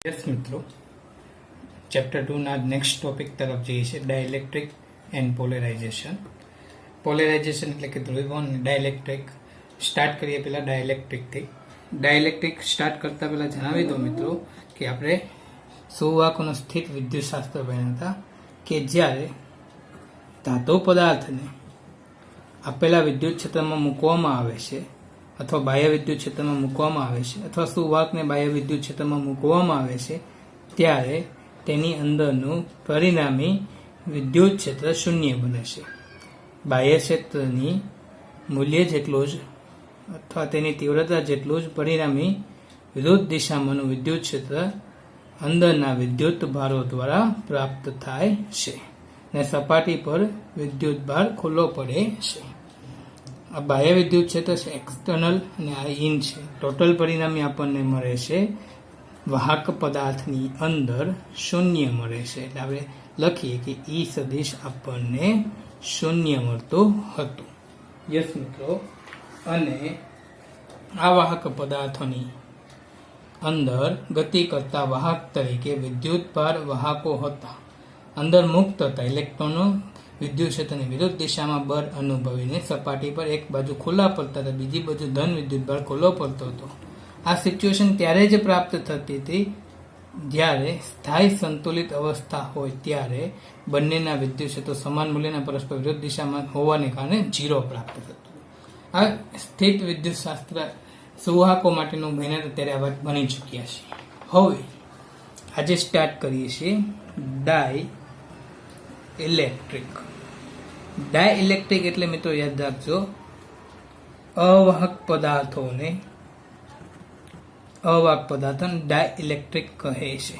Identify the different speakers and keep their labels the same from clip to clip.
Speaker 1: Yes मित्रों, chapter 2 ना next topic तरफ जઈએ છીએ ડાઇલેક્ટ્રિક એન્ડ પોલેરાઇઝેશન. પોલેરાઇઝેશન એટલે કે ધ્રુવીભવન. ડાઇલેક્ટ્રિક સ્ટાર્ટ કરીએ પહેલા ડાઇલેક્ટ્રિકથી. ડાઇલેક્ટ્રિક સ્ટાર્ટ કરતા પહેલા જણાવી દો મિત્રો કે આપણે સુવાહકોનો સ્થિત વિદ્યુતશાસ્ત્ર ભણ્યા હતા કે જ્યારે ધાતુ પદાર્થને આપેલા વિદ્યુત ક્ષેત્રમાં મૂકવામાં આવે છે અથવા બાહ્ય વિદ્યુત ક્ષેત્રમાં મૂકવામાં આવે છે અથવા સુવાહકને બાહ્ય વિદ્યુત ક્ષેત્રમાં મૂકવામાં આવે છે ત્યારે તેની અંદરનું પરિણામી વિદ્યુત ક્ષેત્ર શૂન્ય બને છે. બાહ્ય ક્ષેત્રની મૂલ્ય જેટલું જ અથવા તેની તીવ્રતા જેટલું જ પરિણામી વિરુદ્ધ દિશામાંનું વિદ્યુત ક્ષેત્ર અંદરના વિદ્યુત ભારો દ્વારા પ્રાપ્ત થાય છે અને સપાટી પર વિદ્યુત ભાર ખુલ્લો પડે છે. આ બાહ્ય વિદ્યુત ક્ષેત્ર છે એક્સટર્નલ અને આ ઇન છે. ટોટલ પરિણામી આપણને મળે છે વાહક પદાર્થની અંદર શૂન્ય મળે છે. એટલે આપણે લખીએ કે ઈ સદિશ આપણને શૂન્ય મળતું હતું. યસ મિત્રો, અને આ વાહક પદાર્થોની અંદર ગતિ કરતા વાહક તરીકે વિદ્યુત ભાર વાહકો હતા. અંદર મુક્ત હતા ઇલેક્ટ્રોનો વિદ્યુત ક્ષેત્રની વિરુદ્ધ દિશામાં બળ અનુભવીને સપાટી પર એક બાજુ ખુલ્લા પડતા હતા, બીજી બાજુ ધન વિદ્યુત ભાર ખુલ્લો પડતો હતો. આ સિચ્યુએશન ત્યારે જ પ્રાપ્ત થતી હતી જ્યારે સ્થાયી સંતુલિત અવસ્થા હોય ત્યારે બંનેના વિદ્યુત ક્ષેત્રો સમાન મૂલ્યના પરસ્પર વિરુદ્ધ દિશામાં હોવાને કારણે 0 પ્રાપ્ત થતું. આ સ્થિત વિદ્યુત શાસ્ત્ર સુવાહકો માટેનું મહેનત અત્યારે આ વાત બની ચૂક્યા છે. હવે આજે સ્ટાર્ટ કરીએ છીએ ડાઇલેક્ટ્રિક. ડાઇલેક્ટ્રિક એટલે મિત્રો યાદ રાખજો, અવાહક પદાર્થોને ડાઇલેક્ટ્રિક કહે છે.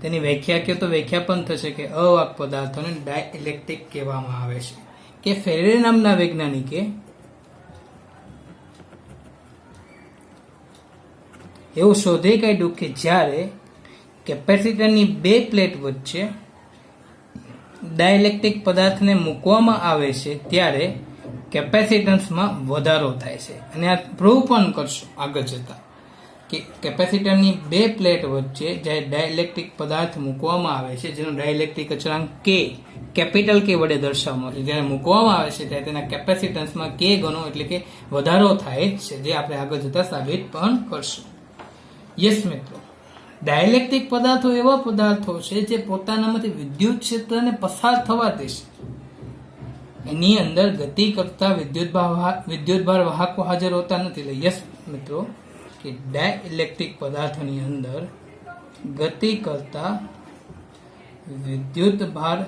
Speaker 1: તેની વ્યાખ્યા કહો તો વ્યાખ્યા પણ થશે કે અવાહક પદાર્થોને ડાઇલેક્ટ્રિક કહેવામાં આવે છે. કે ફેરેડે નામના વૈજ્ઞાનિકે એવું શોધી કાઢ્યું કે જ્યારે કેપેસિટરની બે પ્લેટ વચ્ચે ડાઇલેક્ટ્રિક પદાર્થને મૂકવામાં આવે છે ત્યારે કેપેસિટન્સમાં વધારો થાય છે. અને આ પ્રૂવ પણ કરશું આગળ જતા કે કેપેસિટરની બે પ્લેટ વચ્ચે જ્યારે ડાઇલેક્ટ્રિક પદાર્થ મૂકવામાં આવે છે જેનો ડાઇલેક્ટ્રિક અચળાંક કે કેપિટલ કે વડે દર્શાવવામાં આવે છે, જ્યારે મૂકવામાં આવે છે ત્યારે તેના કેપેસિટન્સમાં કે ગણો એટલે કે વધારો થાય છે, જે આપણે આગળ જતા સાબિત પણ કરશું. યસ મિત્રો, ડાઇલેક્ટ્રિક પદાર્થો એવા પદાર્થો છે જે પોતાનામાંથી વિદ્યુત ક્ષેત્રને પસાર થવા દેશે. એની અંદર ગતિ કરતા વિદ્યુત ભાર વાહકો હાજર હોતા નથી. એટલે યસ મિત્રો કે ડાઇલેક્ટ્રિક પદાર્થોની અંદર ગતિ કરતા વિદ્યુત ભાર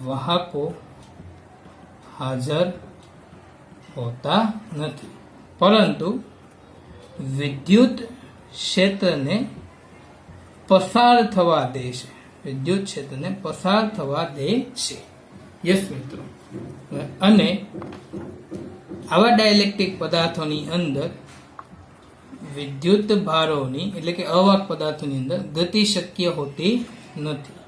Speaker 1: વાહકો હાજર હોતા નથી, પરંતુ વિદ્યુત ક્ષેત્રને પસાર થવા દે છે. વિદ્યુત ક્ષેત્રને પસાર થવા દે છે. યસ મિત્રો, અને આવા ડાઇલેક્ટ્રિક પદાર્થોની અંદર વિદ્યુત ભારોની એટલે કે અવાહક પદાર્થોની અંદર ગતિ શક્ય હોતી નથી,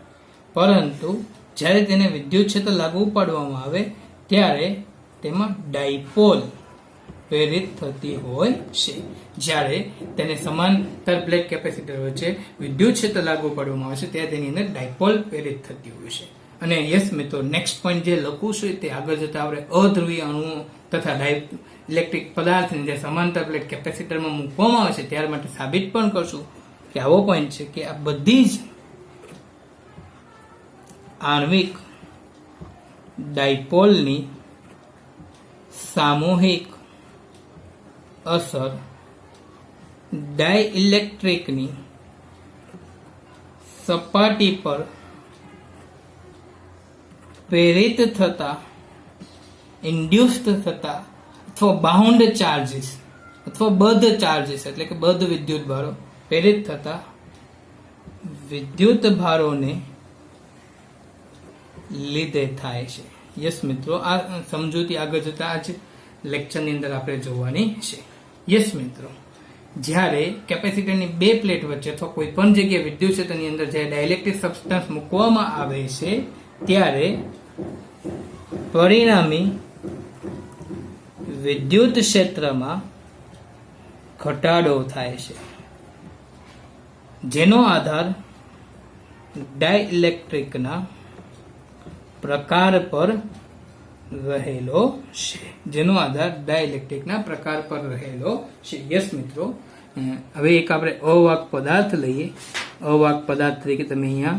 Speaker 1: પરંતુ જ્યારે તેને વિદ્યુત ક્ષેત્ર લાગુ પાડવામાં આવે ત્યારે તેમાં ડાયપોલ પ્રેરિત થતી હોય છે. જ્યારે તેને સમાંતર પ્લેટ કેપેસિટર વચ્ચે વિદ્યુત ક્ષેત્ર લાગુ પાડવામાં આવે છે ત્યારે તેની અંદર ડાયપોલ પ્રેરિત થતી હોય છે. અને યસ મિત્રો, નેક્સ્ટ પોઈન્ટ જે લખું છું તે આગળ જતા આપણે અધ્રુવીય અણુઓ તથા ડાઇલેક્ટ્રિક પદાર્થને જે સમાંતર પ્લેટ કેપેસિટરમાં મૂકવામાં આવે છે ત્યાર માટે સાબિત પણ કરશું કે આવો પોઈન્ટ છે કે આ બધી જ આણ્વિક ડાયપોલની સામૂહિક અસર ડાઇલેક્ટ્રિકની સપાટી પર પ્રેરિત થતા ઇન્ડ્યુસ્ડ થતા અથવા બાઉન્ડ ચાર્જીસ અથવા બદ્ધ ચાર્જીસ એટલે કે બદ્ધ વિદ્યુત ભારો પ્રેરિત થતા વિદ્યુત ભારોને લીધે થાય છે. યસ મિત્રો, આ સમજૂતી આગળ જતા આ જ લેક્ચરની અંદર આપણે જોવાની છે. યસ મિત્રો, જ્યારે કેપેસિટરની બે પ્લેટ વચ્ચે અથવા કોઈ પણ જગ્યાએ વિદ્યુત ક્ષેત્રની અંદર જ્યારે ડાઇલેક્ટ્રિક સબસ્ટન્સ મૂકવામાં આવે છે ત્યારે પરિણામી વિદ્યુત ક્ષેત્રમાં ઘટાડો થાય છે, જેનો આધાર ડાઇલેક્ટ્રિકના પ્રકાર પર રહેલો છે. જેનો આધાર ડાઇલેક્ટ્રિકના પ્રકાર પર રહેલો છે. યસ મિત્રો, હવે એક આપણે અવાહક પદાર્થ લઈએ. અવાહક પદાર્થ તરીકે તમે અહીંયા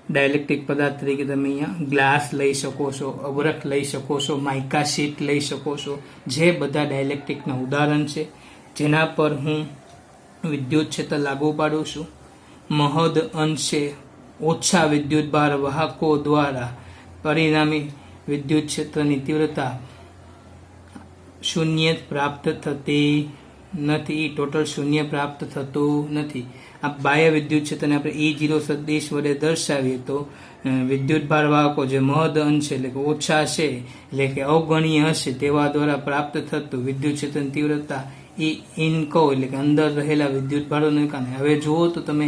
Speaker 1: ડાઇલેક્ટ્રિક પદાર્થ તરીકે તમે અહીંયા ગ્લાસ લઈ શકો છો, અબરખ લઈ શકો છો, માઇકા શીટ લઈ શકો છો, જે બધા ડાઇલેક્ટ્રિકના ઉદાહરણ છે, જેના પર હું વિદ્યુત ક્ષેત્ર લાગુ પાડું છું. મહદ અંશે ઓછા વિદ્યુત ભાર વાહકો દ્વારા પરિણામી વિદ્યુત ક્ષેત્રની તીવ્રતા શૂન્ય પ્રાપ્ત થતી નથી. ટોટલ શૂન્ય પ્રાપ્ત થતું નથી. આ બાહ્ય વિદ્યુત ક્ષેત્રને આપણે E0 સદિશ વડે દર્શાવીએ તો વિદ્યુત ભાર વાહકો જે મહદ અંશે એટલે કે ઓછા છે, એટલે કે અવગણ્ય હશે, તેવા દ્વારા પ્રાપ્ત થતું વિદ્યુત ક્ષેત્રની તીવ્રતા ઇન કહો એટલે કે અંદર રહેલા વિદ્યુત ભારોને કારણે. હવે જુઓ તો તમે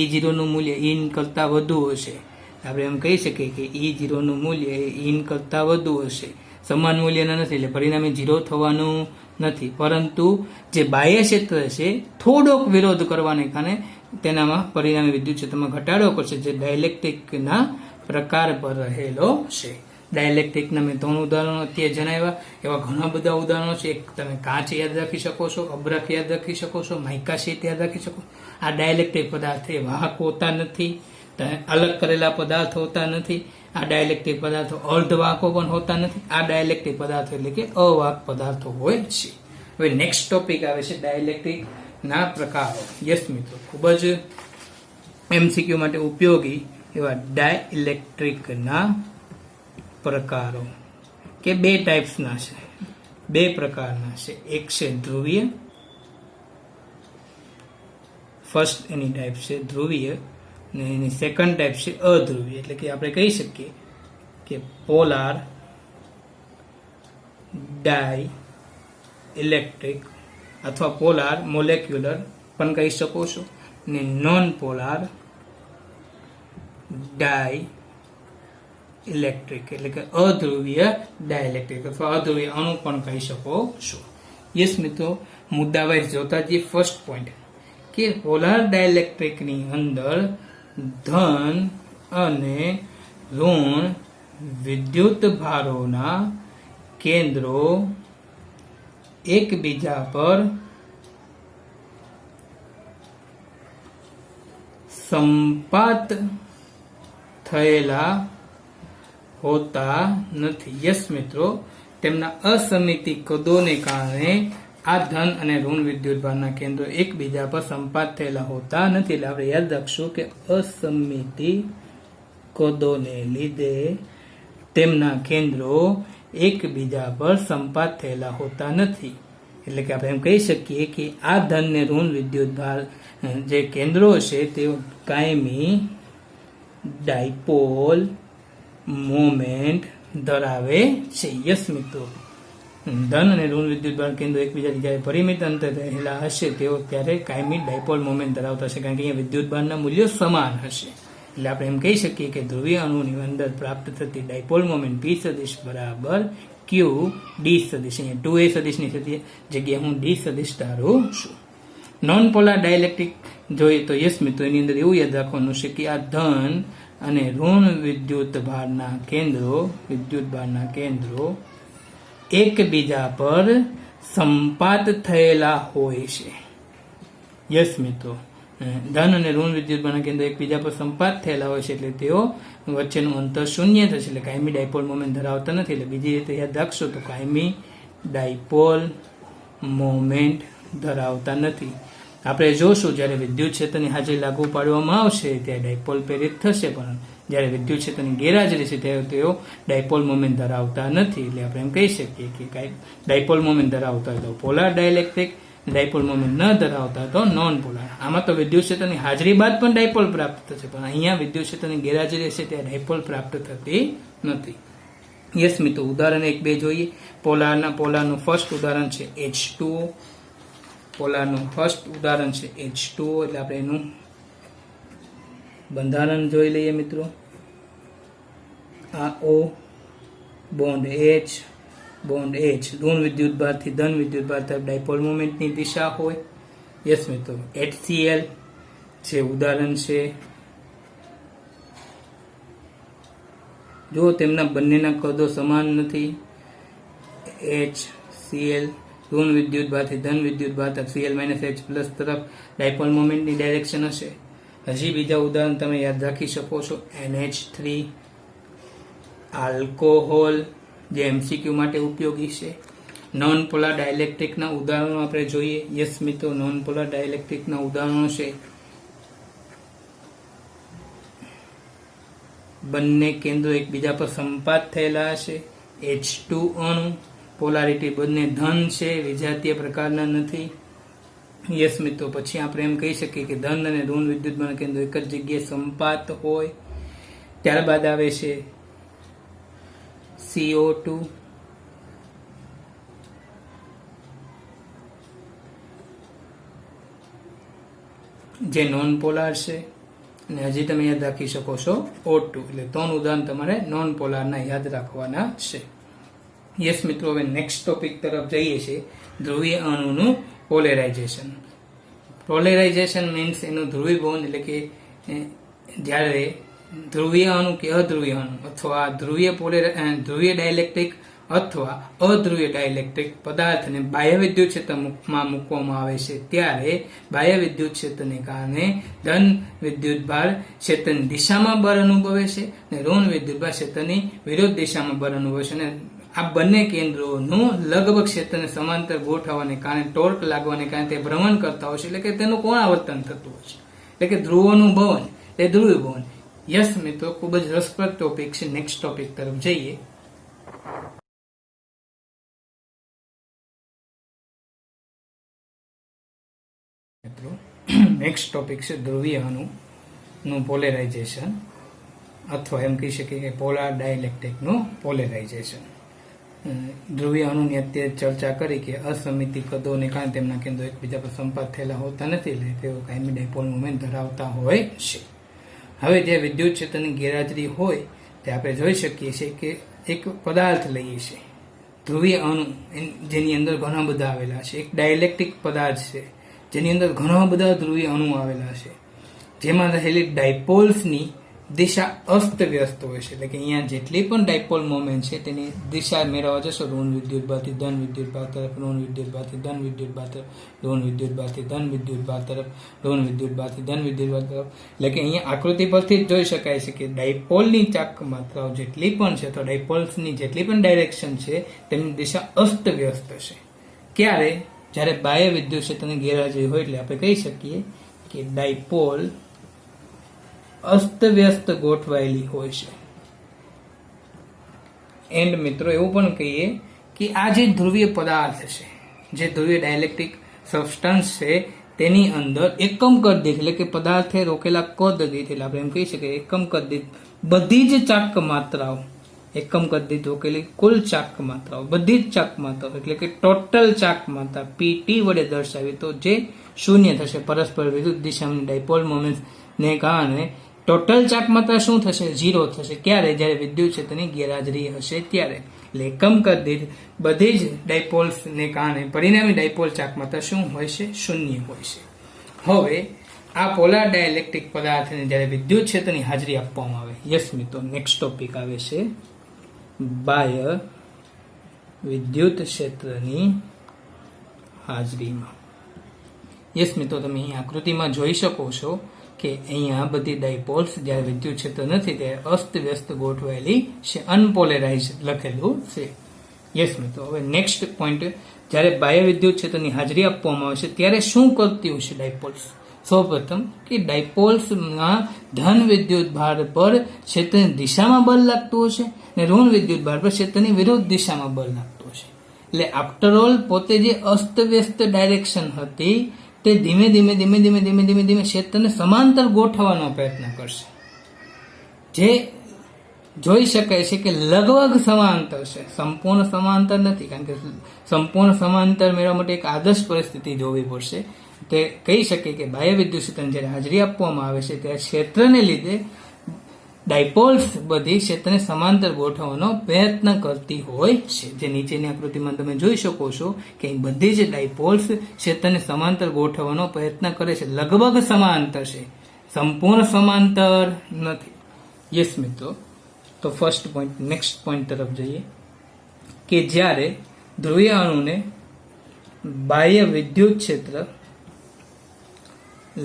Speaker 1: E0 નું મૂલ્ય ઇન કરતા વધુ હશે. આપણે એમ કહી શકીએ કે E0 નું મૂલ્ય એ ઇન કરતા વધુ હશે. સમાન મૂલ્યના નથી એટલે પરિણામે 0 થવાનું નથી. પરંતુ જે બાહ્ય ક્ષેત્ર છે થોડોક વિરોધ કરવાને કારણે તેનામાં પરિણામે વિદ્યુત ક્ષેત્રમાં ઘટાડો કરશે, જે ડાઇલેક્ટ્રિકના પ્રકાર પર રહેલો છે. ડાઇલેક્ટ્રિકના મેં 3 ઉદાહરણો અત્યારે જણાવ્યા. એવા ઘણા બધા ઉદાહરણો છે. એક તમે કાચ યાદ રાખી શકો છો, અબરખ યાદ રાખી શકો છો, માઇકા શીટ યાદ રાખી શકો. આ ડાઇલેક્ટ્રિક પદાર્થ એ વાહક હોતા નથી, અલગ કરેલા પદાર્થ હોતા નથી. આ ડાઇલેક્ટ્રિક પદાર્થો અર્ધવાહકો પણ હોતા નથી. આ ડાઇલેક્ટ્રિક પદાર્થો એટલે કે અવાહક પદાર્થો હોય છે. હવે નેક્સ્ટ ટોપિક આવે છે ડાઇલેક્ટ્રિક ના પ્રકારો. યસ મિત્રો, ખૂબ જ MCQ માટે ઉપયોગી એવા ડાઇલેક્ટ્રિક ના પ્રકારો કે 2 ટાઈપ્સના છે, 2 પ્રકારના છે. એક છે ધ્રુવીય, ફર્સ્ટ એની ટાઈપ છે ધ્રુવીય, ને એની સેકન્ડ ટાઈપ છે અધ્રુવીય. એટલે કે આપણે કહી શકીએ કે પોલાર ડાઈ ઇલેક્ટ્રિક અથવા પોલાર મોલેક્યુલર પણ કહી શકો છો, ને નોન પોલાર ડાઈ ઇલેક્ટ્રિક એટલે કે અધ્રુવીય ડાઇલેક્ટ્રિક અથવા અધ્રુવીય અણુ પણ કહી શકો છો. યસ મિત્રો, મુદ્દા વાઇઝ જોતા જઈએ. ફર્સ્ટ પોઈન્ટ કે પોલાર ડાઇલેક્ટ્રિકની અંદર ધન અને ઋણ વિદ્યુત ભારોના કેન્દ્રો એકબીજા પર સંપાત થયેલા હોતા નથી. યસ મિત્રો, તેમના અસમિતિ કદોને કારણે આ ધન અને ઋણ વિદ્યુત ભારના કેન્દ્રો એકબીજા પર સંપાત થયેલા હોતા નથી. એટલે આપણે યાદ રાખશું કે અસમિતિ કદોને લીધે તેમના કેન્દ્રો એકબીજા પર સંપાત થયેલા હોતા નથી. એટલે કે આપણે એમ કહી શકીએ કે આ ધન ને ઋણ વિદ્યુત ભાર જે કેન્દ્રો છે તે કાયમી ડાયપોલ મોમેન્ટ ધરાવે છે. યસ મિત્રો, ધન અને ઋણ વિદ્યુત ભાર કેન્દ્રો એકબીજાથી જ્યારે પરિમિત અંતર રહેલા હશે તેઓ ત્યારે કાયમી ડાયપોલ મોમેન્ટ ધરાવતા હશે, કારણ કે અહીંયા વિદ્યુત ભારના મૂલ્યો સમાન હશે. એટલે આપણે એમ કહી શકીએ કે ધ્રુવીય અણુની અંદર પ્રાપ્ત થતી ડાયપોલ મોમેન્ટ P સદિશ બરાબર Q D સદિશ. અહીંયા 2A સદિશની જગ્યાએ હું D સદિશ ધારું છું. નોન પોલાર ડાઇલેક્ટ્રિક જોઈએ તો યસ મિત્રો, એની અંદર એવું યાદ રાખવાનું છે કે આ ધન અને ઋણ વિદ્યુત ભારના કેન્દ્રો એકબીજા પર સંપાત થયેલા હોય છે. યસ મિત્રો, ધન અને ઋણ વિદ્યુત ભારના કેન્દ્રો એકબીજા પર સંપાત થયેલા હોય છે એટલે તેઓ વચ્ચેનું અંતર શૂન્ય થશે, એટલે કાયમી ડાયપોલ મોમેન્ટ ધરાવતા નથી. એટલે બીજી રીતે યાદ રાખશો તો કાયમી ડાયપોલ મોમેન્ટ ધરાવતા નથી. આપણે જોશું જ્યારે વિદ્યુત ક્ષેત્રની હાજરી લાગુ પાડવામાં આવશે ત્યારે ડાયપોલ પ્રેરિત થશે, પણ જ્યારે વિદ્યુત ક્ષેત્રની ગેરહાજરી છે ત્યારે તેઓ ડાયપોલ મોમેન્ટ ધરાવતા નથી. એટલે આપણે એમ કહી શકીએ કે ડાયપોલ મોમેન્ટ ધરાવતા હોય તો પોલાર ડાઇલેક્ટ્રિક, ડાયપોલ મોમેન્ટ ન ધરાવતા તો નોન પોલાર. આમાં તો વિદ્યુત ક્ષેત્રની હાજરી બાદ પણ ડાયપોલ પ્રાપ્ત થશે, પણ અહીંયા વિદ્યુત ક્ષેત્રની ગેરહાજરી છે ત્યારે ડાયપોલ પ્રાપ્ત થતી નથી. યસ મિત્રો, ઉદાહરણ 1-2 જોઈએ. પોલારનું ફર્સ્ટ ઉદાહરણ છે H2O. પોલારનું ફર્સ્ટ ઉદાહરણ છે H2O. એટલે આપણે એનું બંધારણ જોઈ લઈએ મિત્રો. આ O bond H bond H ઋણ વિદ્યુત ભારથી ધન વિદ્યુત ભાર તરફ ડાયપોલ મોમેન્ટની દિશા હોય. યસ મિત્રો, HCl જે ઉદાહરણ છે. જો તેમના બંનેના કદો સમાન નથી, HCl ઋણ વિદ્યુત ભારથી ધન વિદ્યુત ભાર તરફ Cl H પ્લસ તરફ ડાયપોલ મોમેન્ટની ડાયરેક્શન હશે. હજી બીજા ઉદાહરણ તમે યાદ રાખી શકો છો. NH3 આલ્કોહોલ જે MCQ માટે ઉપયોગી છે. નોન પોલાર ડાયલેક્ટ્રિકના ઉદાહરણો આપણે જોઈએ. યસ મિત્રો, નોન પોલાર ડાયલેક્ટ્રિકના ઉદાહરણો છે બંને કેન્દ્રો એકબીજા પર સંપાત થયેલા હશે. H2 અણુ પોલારિટી બંને ધન છે, વિજાતીય પ્રકારના નથી. યસ મિત્રો, પછી આપણે એમ કહી શકીએ કે ધન અને ઋણ વિદ્યુત કેન્દ્રો એક જ જગ્યાએ સંપાત હોય. ત્યારબાદ આવે છે CO2 જે નોન પોલાર છે. અને હજી તમે યાદ રાખી શકો છો O2. એટલે 3 ઉદાહરણ તમારે નોન પોલારના યાદ રાખવાના છે. યસ મિત્રો, હવે નેક્સ્ટ ટોપિક તરફ જઈએ છીએ, ધ્રુવીય અણુનું પોલેરાઇઝેશન. પોલેરાઇઝેશન મીન્સ એનું ધ્રુવીભવન, એટલે કે જ્યારે ધ્રુવીય અણુ કે અધ્રુવીય અણુ અથવા ધ્રુવીય ડાયલેક્ટ્રિક અથવા અધ્રુવીય ડાયલેક્ટ્રિક પદાર્થને બાહ્ય વિદ્યુત ક્ષેત્રમાં મૂકવામાં આવે છે, ત્યારે બાહ્ય વિદ્યુત ક્ષેત્રને કારણે ધન વિદ્યુત ભાર ક્ષેત્રની દિશામાં બળ અનુભવે છે અને ઋણ વિદ્યુત ભાર ક્ષેત્રની વિરુદ્ધ દિશામાં બળ અનુભવે છે. અને આ બંને કેન્દ્રોનું લગભગ ક્ષેત્રને સમાંતર ગોઠવવાને કારણે ટોર્ક લાગવાને કારણે તે ભ્રમણ કરતા હોય છે, એટલે કે તેનું કોણાવર્તન થતું હોય છે. એટલે કે ધ્રુવોનું ભવન એ ધ્રુવીભવન. યસ મિત્રો, ખૂબ જ રસપ્રદ ટોપિક છે. નેક્સ્ટ ટોપિક તરફ જઈએ. મિત્રો, નેક્સ્ટ ટોપિક છે ધ્રુવીય અણુનું પોલેરાઇઝેશન, અથવા એમ કહી શકીએ કે પોલાર ડાયલેક્ટ્રિકનું પોલેરાઇઝેશન. ધ્રુવીય અણુની અત્યારે ચર્ચા કરી કે અસમિતિ કદોને કારણે તેમના કેન્દ્રો એકબીજા પર સંપાત થયેલા હોતા નથી, એટલે તેઓ કાયમી ડાયપોલ મોમેન્ટ ધરાવતા હોય છે. હવે જે વિદ્યુત ક્ષેત્રની ગેરહાજરી હોય તે આપણે જોઈ શકીએ છીએ કે એક પદાર્થ લઈએ છીએ, ધ્રુવીય અણુ, જેની અંદર ઘણા બધા આવેલા છે. એક ડાયલેક્ટ્રિક પદાર્થ છે જેની અંદર ઘણા બધા ધ્રુવીય અણુ આવેલા છે, જેમાં રહેલી ડાયપોલ્સની દિશા અસ્તવ્યસ્ત હોય છે. એટલે કે અહીંયા જેટલી પણ ડાયપોલ મોમેન્ટ છે તેની દિશા મેળવવા જશો, ઋણ વિદ્યુત ભારથી ધન વિદ્યુત ભાર તરફ, ઋણ વિદ્યુત ભારથી ધન વિદ્યુત ભાર તરફ, ઋણ વિદ્યુત ભારથી ધન વિદ્યુત ભાર તરફ, ઋણ વિદ્યુત ભારથી ધન વિદ્યુત ભાર તરફ. એટલે કે અહીંયા આકૃતિ પરથી જ જોઈ શકાય છે કે ડાયપોલની ચાક માત્રાઓ જેટલી પણ છે, તો ડાયપોલ્સની જેટલી પણ ડાયરેક્શન છે તેમની દિશા અસ્તવ્યસ્ત છે. ક્યારે? જ્યારે બાહ્ય વિદ્યુત ક્ષેત્રની ગેરહાજરી હોય, એટલે આપણે કહી શકીએ કે ડાયપોલ અસ્તવ્યસ્ત ગોઠવાયેલી હોય છે. એન્ડ મિત્રો, એવું પણ કહીએ કે આ જે ધ્રુવીય પદાર્થ છે, જે ધ્રુવીય ડાયલેક્ટ્રિક સબસ્ટન્સ છે, તેની અંદર એકમ કદ દીઠ, એટલે કે પદાર્થે રોકેલા કદ દીઠ, એટલે આપણે એમ કહી શકીએ એકમ કદ દીઠ બધી જ ચાક માત્રાઓ, એકમ કદ દીઠ રોકેલી કુલ ચાક માત્રાઓ, બધી જ ચાક માત્રાઓ, એટલે કે ટોટલ ચાક માત્રા PT વડે દર્શાવી તો જે શૂન્ય થશે. પરસ્પર વિરુદ્ધ દિશામાં ડાયપોલ મોમેન્ટ ને કારણે ટોટલ ચાક માત્રા શું થશે? 0 થશે. ક્યારે? જ્યારે વિદ્યુત ક્ષેત્રની ગેરહાજરી હશે ત્યારે. એટલે એકમ કદ દીઠ બધી જ ડાયપોલ્સને કારણે પરિણામી ડાયપોલ ચાક માત્રા શું હોય છે? શૂન્ય હોય છે. હવે આ પોલાર ડાયલેક્ટ્રિક પદાર્થને જ્યારે વિદ્યુત ક્ષેત્રની હાજરી આપવામાં આવે, યસ મિત્રો, નેક્સ્ટ ટોપિક આવે છે બાહ્ય વિદ્યુત ક્ષેત્રની હાજરીમાં. યસ મિત્રો, તમે અહીં આકૃતિમાં જોઈ શકો છો કે અહીંયા બધી ડાયપોલ્સ જ્યારે વિદ્યુત ક્ષેત્ર નથી ત્યારે અસ્તવ્યસ્ત ગોઠવાયેલી છે, અનપોલેરાઇઝ લખેલું છે. યસ મિત્રો, હવે નેક્સ્ટ પોઈન્ટ, જ્યારે બાહ્ય વિદ્યુત ક્ષેત્રની હાજરી આપવામાં આવે છે ત્યારે શું કરતી હોય છે ડાયપોલ્સ? સૌપ્રથમ કે ડાયપોલ્સમાં ધન વિદ્યુત ભાર પર ક્ષેત્રની દિશામાં બળ લાગતું હશે અને ઋણ વિદ્યુત ભાર પર ક્ષેત્રની વિરુદ્ધ દિશામાં બળ લાગતું હશે. એટલે આફ્ટર ઓલ પોતે જે અસ્તવ્યસ્ત ડાયરેક્શન હતી તે ધીમે ધીમે ક્ષેત્રને સમાંતર ગોઠવવાનો પ્રયત્ન કરશે, જે જોઈ શકાય છે કે લગભગ સમાંતર છે, સંપૂર્ણ સમાંતર નથી, કારણ કે સંપૂર્ણ સમાંતર મેળવવા માટે એક આદર્શ પરિસ્થિતિ જોવી પડશે. તે કહી શકીએ કે બાહ્ય વિદ્યુત ક્ષેત્રની જ્યારે હાજરી આપવામાં આવે છે ત્યારે ક્ષેત્રને લીધે ડાયપોલ્સ બધી ક્ષેત્રને સમાંતર ગોઠવવાનો પ્રયત્ન કરતી હોય છે. જે નીચેની આકૃતિમાં તમે જોઈ શકો છો કે બધી જ ડાયપોલ્સ ક્ષેત્રને સમાંતર ગોઠવવાનો પ્રયત્ન કરે છે. લગભગ સમાંતર છે, સંપૂર્ણ સમાંતર નથી. યસ મિત્રો, તો ફર્સ્ટ પોઈન્ટ. નેક્સ્ટ પોઈન્ટ તરફ જઈએ કે જ્યારે ધ્રુવીય અણુને બાહ્ય વિદ્યુત ક્ષેત્ર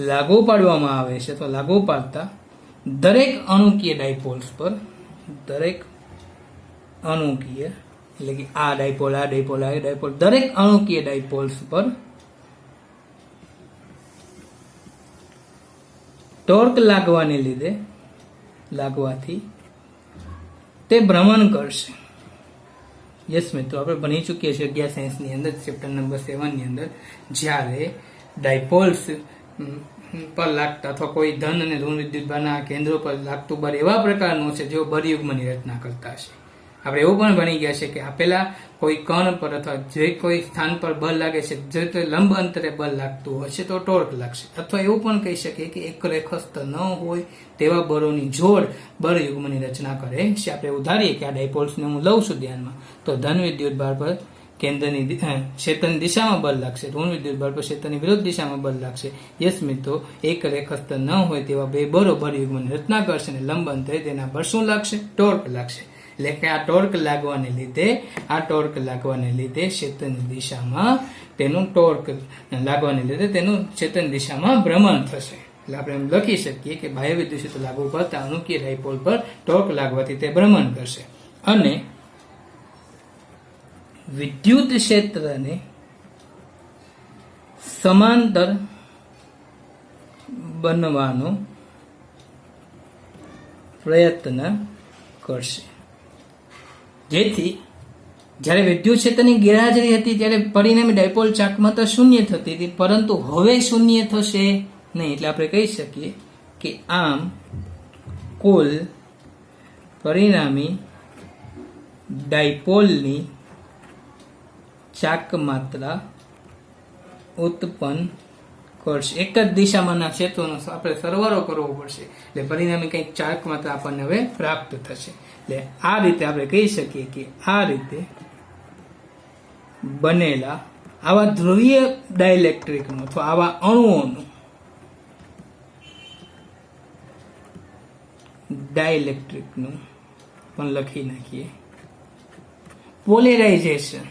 Speaker 1: લાગુ પાડવામાં આવે છે તો લાગુ પાડતા દરેક અણુકીય ડાયપોલ્સ પર, દરેક અણુકીય એટલે કે આ ડાયપોલ, આ ડાયપોલ, આ ડાયપોલ, દરેક અણુકીય ડાયપોલ્સ પર ટોર્ક લાગવાથી તે ભ્રમણ કરશે. યસ મિત્રો, આપણે ભણી ચૂકીએ છીએ 11 સાયન્સની અંદર, ચેપ્ટર નંબર 7 ની અંદર, જ્યારે ડાયપોલ્સ પર લાગતા અથવા કોઈ ધન અને ઋણ વિદ્યુતભારના કેન્દ્રો પર લાગતું બળ એવા પ્રકારનું છે જેઓ બળયુગ્મની રચના કરતા છે. આપણે એવું પણ ભણી ગયા છે કે આપેલા કોઈ કણ પર અથવા જે કોઈ સ્થાન પર બળ લાગે છે, જો તે લંબ અંતરે બળ લાગતું હોય છે તો ટોર્ક લાગશે. અથવા એવું પણ કહી શકીએ કે એક રેખસ્થ ન હોય તેવા બળોની જોડ બળયુગ્મની રચના કરે છે. આપણે ઉદાહરીએ કે આ ડાયપોલ્સને હું લઉં છું ધ્યાનમાં, તો ધન વિદ્યુતભાર પર કેન્દ્રની ક્ષેત્રની દિશામાં બળ લાગશે, ઋણ વિદ્યુતભાર પર ક્ષેત્રની વિરુદ્ધ દિશામાં બળ લાગશે. યસ મિત્રો, એક રેખસ્થ ન હોય તેવા બે બળો બળયુગ્મની રચના કરશે અને લંબ અંતરે તેના પર શું લાગશે? ટોર્ક લાગશે. એટલે કે આ ટોર્ક લાગવાને લીધે ક્ષેત્રની દિશામાં તેનું ક્ષેત્રની દિશામાં ભ્રમણ થશે. એટલે આપણે એમ લખી શકીએ કે બાહ્ય વિદ્યુત ક્ષેત્ર લાગુ પડતા અણુકીય ડાયપોલ પર ટોર્ક લાગવાથી તે ભ્રમણ કરશે અને વિદ્યુત ક્ષેત્રને સમાંતર બનવાનો પ્રયત્ન કરશે. જેથી જ્યારે વિદ્યુત ક્ષેત્રની ગેરહાજરી હતી ત્યારે પરિણામે ડાયપોલ ચાકમાત્રા શૂન્ય થતી હતી, પરંતુ હવે શૂન્ય થશે નહીં. એટલે આપણે કહી શકીએ કે આમ કુલ પરિણામી ડાયપોલની ચાકમાત્રા ઉત્પન્ન કરશે. એક જ દિશામાંના ક્ષેત્રોનો આપણે સરવાળો કરવો પડશે, એટલે પરિણામે કંઈક ચાકમાત્રા આપણને હવે પ્રાપ્ત થશે. એટલે આ રીતે આપણે કહી શકીએ કે આ રીતે બનેલા આવા ધ્રુવીય ડાયલેક્ટ્રિકનું અથવા આવા અણુઓનું ડાયલેક્ટ્રિકનું પણ લખી નાખીએ પોલેરાઇઝેશન,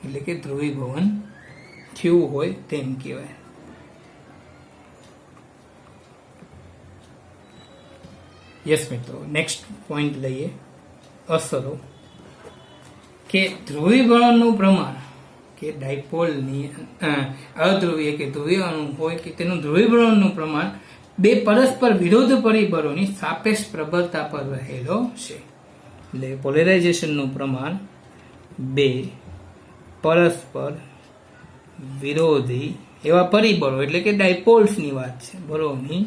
Speaker 1: એટલે કે ધ્રુવીભવન થયું હોય તેમ કહેવાય. યસ મિત્રો, નેક્સ્ટ પોઈન્ટ લઈએ, અસરો. કે ધ્રુવીભવનનું પ્રમાણ કે ડાયપોલની અધ્રુવીય કે ધ્રુવીય અણુ હોય કે તેનું ધ્રુવીભવનનું પ્રમાણ બે પરસ્પર વિરોધ પરિબળોની સાપેક્ષ પ્રબળતા પર રહેલો છે. એટલે પોલેરાઇઝેશનનું પ્રમાણ બે પરસ્પર વિરોધી એવા પરિબળો એટલે કે ડાયપોલ્સની વાત છે, બળોની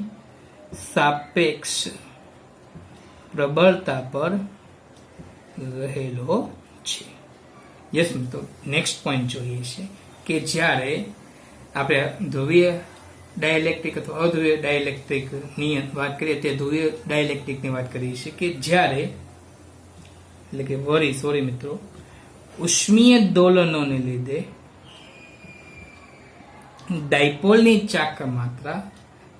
Speaker 1: સાપેક્ષ પ્રબળતા પર રહેલો છે. યસ મિત્રો, નેક્સ્ટ પોઈન્ટ જોઈએ છે કે જ્યારે આપણે ધ્રુવીય ડાયલેક્ટ્રિક અથવા અધ્રુવીય ડાયલેક્ટ્રિકની વાત કરીએ તે ધ્રુવીય ડાયલેક્ટ્રિકની વાત કરીએ છીએ કે જ્યારે એટલે કે મિત્રો ઉષ્મીય દોલનોને લીધે ડાયપોલની ચાકમાત્રા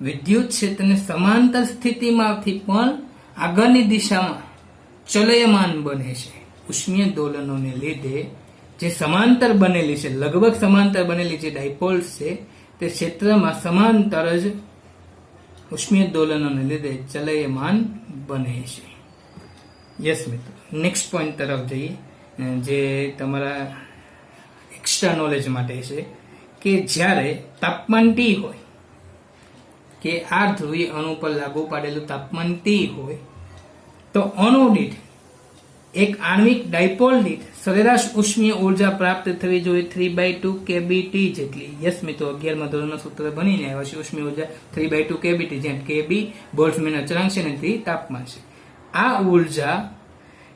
Speaker 1: વિદ્યુત ક્ષેત્રને સમાંતર સ્થિતિમાંથી પણ આગળની દિશામાં ચલયમાન બને છે. ઉષ્મીય દોલનોને લીધે જે સમાંતર બનેલી છે, લગભગ સમાંતર બનેલી જે ડાયપોલ્સ છે તે ક્ષેત્રમાં સમાંતર જ ઉષ્મીય દોલનોને લીધે ચલયમાન બને છે. યસ મિત્રો, નેક્સ્ટ પોઈન્ટ તરફ જઈએ જે તમારા એક્સ્ટ્રા નોલેજ માટે છે કે જ્યારે તાપમાન T હોય કે આ ધ્રુવીય અણુ પર લાગુ પાડેલું તાપમાન T હોય તો અણુ દીઠ એક આણ્વિક ડાયપોલ દીઠ સરેરાશ ઉષ્મીય ઉર્જા પ્રાપ્ત થવી જોઈએ 3/2 kBT જેટલી. યસ મિત્રો, 11મા ધોરણનું સૂત્ર બનીને આવ્યા છે ઉષ્મીય ઉર્જા 3/2 kBT, જ્યાં kB બોલ્ટ્ઝમેન અચળાંક છે અને T તાપમાન છે. આ ઉર્જા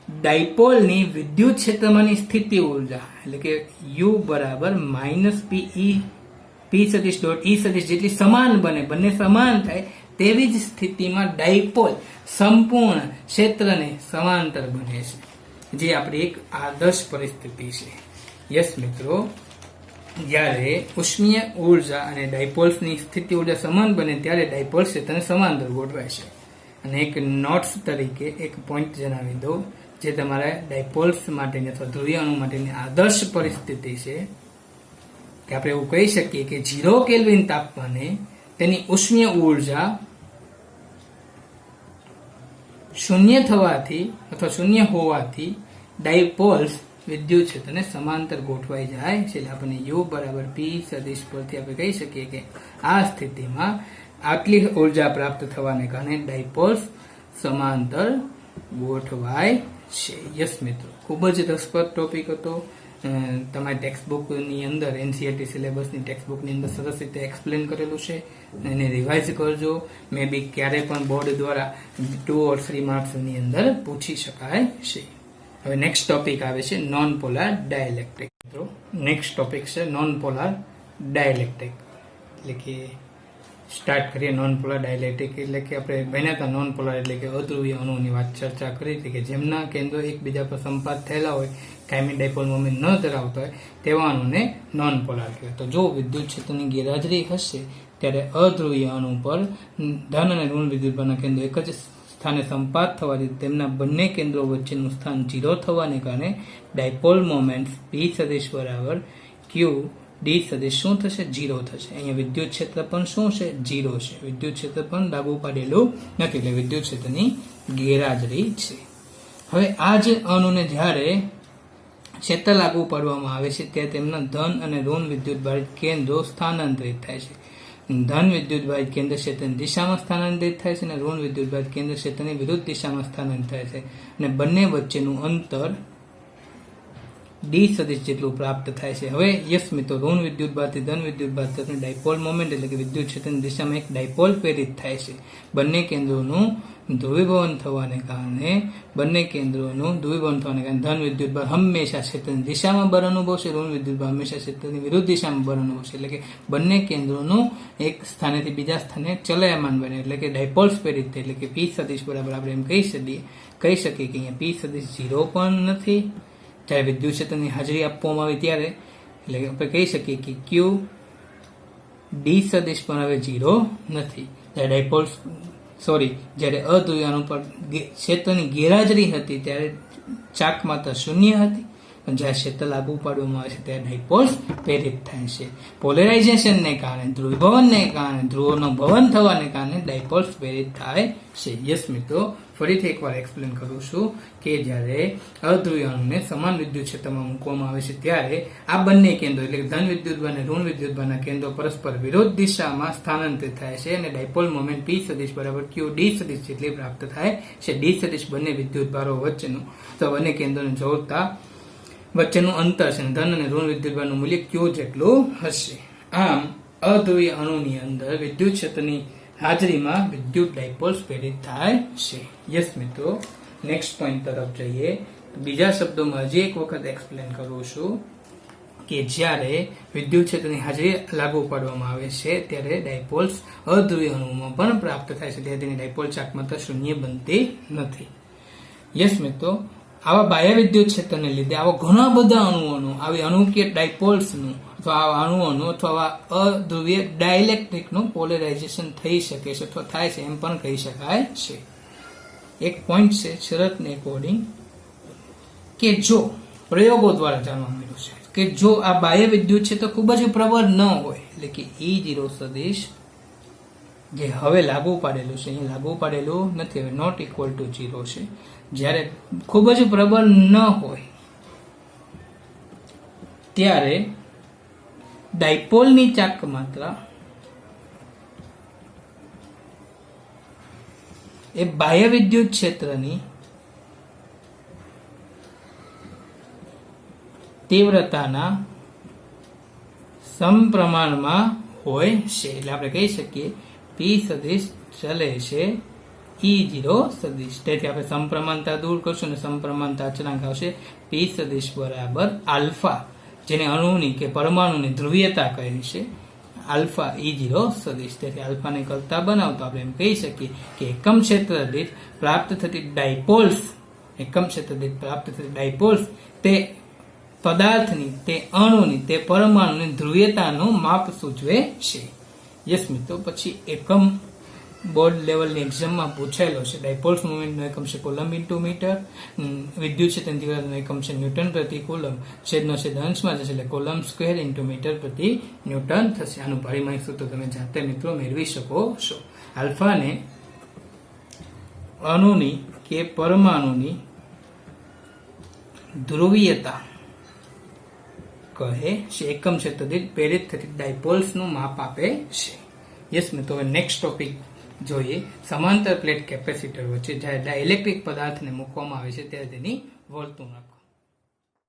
Speaker 1: ડાયપોલની વિદ્યુત ક્ષેત્રમાંની સ્થિતિ ઉર્જા એટલે કે U બરાબર -P સદિશ ડોટ E સદિશ જેટલી સમાન બને, બંને સમાન થાય તેવી જ સ્થિતિમાં ડાયપોલ સંપૂર્ણ ક્ષેત્રને સમાંતર બને છે, જે આપણી એક આદર્શ પરિસ્થિતિ છે. યસ મિત્રો, જ્યારે ઉષ્મીય ઉર્જા અને ડાયપોલ્સની સ્થિતિ ઉર્જા સમાન બને ત્યારે ડાયપોલ ક્ષેત્રને સમાંતર ગોઠવાય છે. અને એક નોટ્સ તરીકે એક પોઈન્ટ જણાવી દો, જે તમારા ડાયપોલ્સ માટેની અથવા ધ્રુવીય અણુ માટેની આદર્શ પરિસ્થિતિ છે કે આપણે એવું કહી શકીએ કે 0 કેલ્વિન તાપમાને તેની ઉષ્મીય ઉર્જા શૂન્ય થવાથી અથવા શૂન્ય હોવાથી ડાયપોલ્સ વિદ્યુત ક્ષેત્રને સમાંતર ગોઠવાઈ જાય છે. એટલે આપણને U બરાબર P સદિશ પરથી આપણે કહી શકીએ કે આ સ્થિતિમાં આટલી ઉર્જા પ્રાપ્ત થવાને કારણે ડાયપોલ્સ સમાંતર ગોઠવાય છે. યસ મિત્રો, ખૂબ જ રસપ્રદ ટોપિક હતો. તમારી ટેક્સ્ટબુકની અંદર એનસીઈઆરટી સિલેબસની ટેક્સ્ટબુકની અંદર સરસ રીતે એક્સપ્લેન કરેલું છે. એને રિવાઇઝ કરજો. મે બી ક્યારે પણ બોર્ડ દ્વારા 2 or 3 માર્ક્સની અંદર પૂછી શકાય છે. હવે નેક્સ્ટ ટોપિક આવે છે નોન પોલાર ડાયલેક્ટ્રિક. મિત્રો, નેક્સ્ટ ટોપિક છે નોન પોલાર ડાયલેક્ટ્રિક. એટલે કે સ્ટાર્ટ કરીએ. નોન પોલાર ડાયલેક્ટ્રિક એટલે કે આપણે ભણ્યા હતા નોન પોલાર એટલે કે અધ્રુવીય અણુની વાત ચર્ચા કરી હતી કે જેમના કેન્દ્રો એકબીજા પર સંપાત થયેલા હોય, કાયમી ડાયપોલ મોમેન્ટ ન ધરાવતા હોય તેવા અણુને નોન પોલાર કહેવાય. તો જો વિદ્યુત ક્ષેત્રની ગેરહાજરી હશે ત્યારે અધ્રુવીય અણુ પર ધન અને ઋણ વિદ્યુતભારના કેન્દ્રો એક જ સ્થાને સંપાત થવાથી તેમના બંને કેન્દ્રો વચ્ચેનું સ્થાન 0 થવાને કારણે ડાયપોલ મોમેન્ટ P સદિશ બરાબર Q D સદિશ શું થશે? 0 થશે. અહીંયા વિદ્યુત ક્ષેત્ર પણ શું છે? 0 છે. વિદ્યુત ક્ષેત્ર પણ લાગુ પાડેલું નથી, એટલે વિદ્યુત ક્ષેત્રની ગેરહાજરી છે. હવે આ જ અણુને જ્યારે ક્ષેત્ર લાગુ પાડવામાં આવે છે ત્યારે તેમના ધન અને ઋણ વિદ્યુતભારિત કેન્દ્રો સ્થાનાંતરિત થાય છે. ધન વિદ્યુતભારિત કેન્દ્ર ક્ષેત્રની દિશામાં સ્થાનાંતરિત થાય છે અને ઋણ વિદ્યુતભારિત કેન્દ્ર ક્ષેત્રની વિરુદ્ધ દિશામાં સ્થાનાંતરિત થાય છે. અને બંને વચ્ચેનું અંતર D સદિશ જેટલું પ્રાપ્ત થાય છે. હવે યસ મિત્રો, ઋણ વિદ્યુતભારથી ધન વિદ્યુતભાર તરફની ડાયપોલ મોમેન્ટ એટલે કે વિદ્યુત ક્ષેત્રની દિશામાં એક ડાયપોલ પ્રેરિત થાય છે. બંને કેન્દ્રોનું ધ્રુવીભવન થવાને કારણે ધન વિદ્યુતભાર હંમેશા ક્ષેત્રની દિશામાં બળ અનુભવશે, ઋણ વિદ્યુતભાર હંમેશા ક્ષેત્રની વિરુદ્ધ દિશામાં બળ અનુભવશે. એટલે કે બંને કેન્દ્રોનું એક સ્થાનેથી બીજા સ્થાને ચલયમાન બને એટલે કે ડાયપોલ્સ પ્રેરિત થાય. એટલે કે P સદિશ બરાબર આપણે એમ કહી શકીએ કે અહીંયા P સદિશ 0 પણ નથી જ્યારે વિદ્યુત ક્ષેત્રની હાજરી આપવામાં આવી ત્યારે. એટલે આપણે કહી શકીએ કે Q D સદિશ પણ હવે 0 નથી. જ્યારે અધ્રુવીય અણુ પર ક્ષેત્રની ગેરહાજરી હતી ત્યારે ચાક માત્ર 0 હતી, પણ જ્યારે ક્ષેત્ર લાગુ પાડવામાં આવે છે ત્યારે ડાયપોલ્સ પ્રેરિત થાય છે. પોલેરાઇઝેશનને કારણે, ધ્રુવીભવનને કારણે, ધ્રુવોનું ભવન થવાને કારણે ડાયપોલ્સ પ્રેરિત થાય છે. યસ મિત્રો, ફરીથી એકવાર એક્સપ્લેન કરું છું કે જ્યારે અધ્રુવીય અણુને સમાન વિદ્યુત ક્ષેત્રમાં મૂકવામાં આવે છે ત્યારે આ બંને કેન્દ્રો એટલે કે ધન વિદ્યુતભાર અને ઋણ વિદ્યુતભારના કેન્દ્રો પરસ્પર વિરોધ દિશામાં સ્થાનાંતરિત થાય છે અને ડાયપોલ મોમેન્ટ P સદિશ બરાબર Q D સદિશ જેટલી પ્રાપ્ત થાય છે. D સદિશ બંને વિદ્યુતભારો વચ્ચેનું અથવા બંને કેન્દ્રોને જોડતા વચ્ચેનું અંતર છે. ધન અને ઋણ વિદ્યુતભારનું મૂલ્ય Q જેટલું હશે. આમ અધ્રુવીય અણુની અંદર વિદ્યુત ક્ષેત્રની હાજરીમાં વિદ્યુત ડાયપોલ્સ પ્રેરિત થાય છે. યસ મિત્રો, નેક્સ્ટ પોઈન્ટ તરફ જઈએ. બીજા શબ્દોમાં હજી એક વખત એક્સપ્લેન કરું છું કે જ્યારે વિદ્યુત ક્ષેત્રની હાજરી લાગુ પાડવામાં આવે છે ત્યારે ડાયપોલ્સ અધ્રુવીય અણુમાં પણ પ્રાપ્ત થાય છે, ત્યારે તેની ડાયપોલ ચાક માત્ર 0 બનતી નથી. યસ મિત્રો, આવા બાહ્ય વિદ્યુત ક્ષેત્રને લીધે આવા ઘણા બધા અણુઓનું આવી અણુકીય ડાયપોલ્સનું અથવા આવા અણુઓનું અથવા અધ્રુવીય ડાયલેક્ટ્રિકનું પોલેરાઇઝેશન થઈ શકે છે અથવા થાય છે એમ પણ કહી શકાય છે. એક પોઈન્ટ છે શરતને એકોર્ડિંગ કે જો પ્રયોગો દ્વારા જાણવા મળ્યું છે કે જો આ બાહ્ય વિદ્યુત ક્ષેત્ર ખૂબ જ પ્રબળ ન હોય એટલે કે E0 સદિશ જે હવે લાગુ પાડેલું છે, અહીં લાગુ પાડેલું નથી, હવે નોટ ઇક્વલ ટુ 0 છે. જ્યારે ખૂબ જ પ્રબળ ન હોય ત્યારે ડાયપોલની ચાક માત્રા એ બાહ્ય વિદ્યુત ક્ષેત્રની તીવ્રતાના સમપ્રમાણમાં હોય છે. એટલે આપણે કહી શકીએ P સદિશ ચલે છે E0 સદિશ. તેથી આપણે સમપ્રમાણતા દૂર કરશું અને સમપ્રમાણતા અચળાંક આવશે P સદિશ બરાબર આલ્ફા, જેને અણુની કે પરમાણુની ધ્રુવીયતા કહે છે. આલ્ફા E0 સદિશ. તેથી આલ્ફાને કરતા બનાવતો આપણે એમ કહી શકીએ કે એકમ ક્ષેત્ર દીઠ પ્રાપ્ત થતી ડાયપોલ્સ, એકમ ક્ષેત્ર દીઠ પ્રાપ્ત થતી ડાયપોલ્સ તે પદાર્થની, તે અણુની, તે પરમાણુની ધ્રુવીયતાનું માપ સૂચવે છે. યસ મિત્રો, પછી એકમ બોર્ડ લેવલની એક્ઝામમાં પૂછાયેલો છે. ડાયપોલ્સ મુવમેન્ટનો એકમ છે કુલમ્બ ઇન્ટુ મીટર, વિદ્યુત ક્ષેત્રની તીવ્રતાનો એકમ છે ન્યૂટન પ્રતિ કુલમ્બ, છેદનો છેદ અંશમાં જશે એટલે કુલમ્બ સ્ક્વેર ઇન્ટુ મીટર પ્રતિ ન્યૂટન થશે. આનું પારિમાણિક સૂત્ર તમે જાતે મિત્રો મેળવી શકો છો. આલ્ફાને અણુની કે પરમાણુની ધ્રુવીયતા કહે છે. એકમ ક્ષેત્ર દીઠ પ્રેરિત થતી ડાયપોલ્સનું માપ આપે છે. યસ મિત્રો, હવે નેક્સ્ટ ટોપિક જોઈએ. સમાંતર પ્લેટ કેપેસિટર વચ્ચે જ્યારે ડાઇલેક્ટ્રિક પદાર્થને મૂકવામાં આવે છે ત્યારે તેની વર્તણૂક.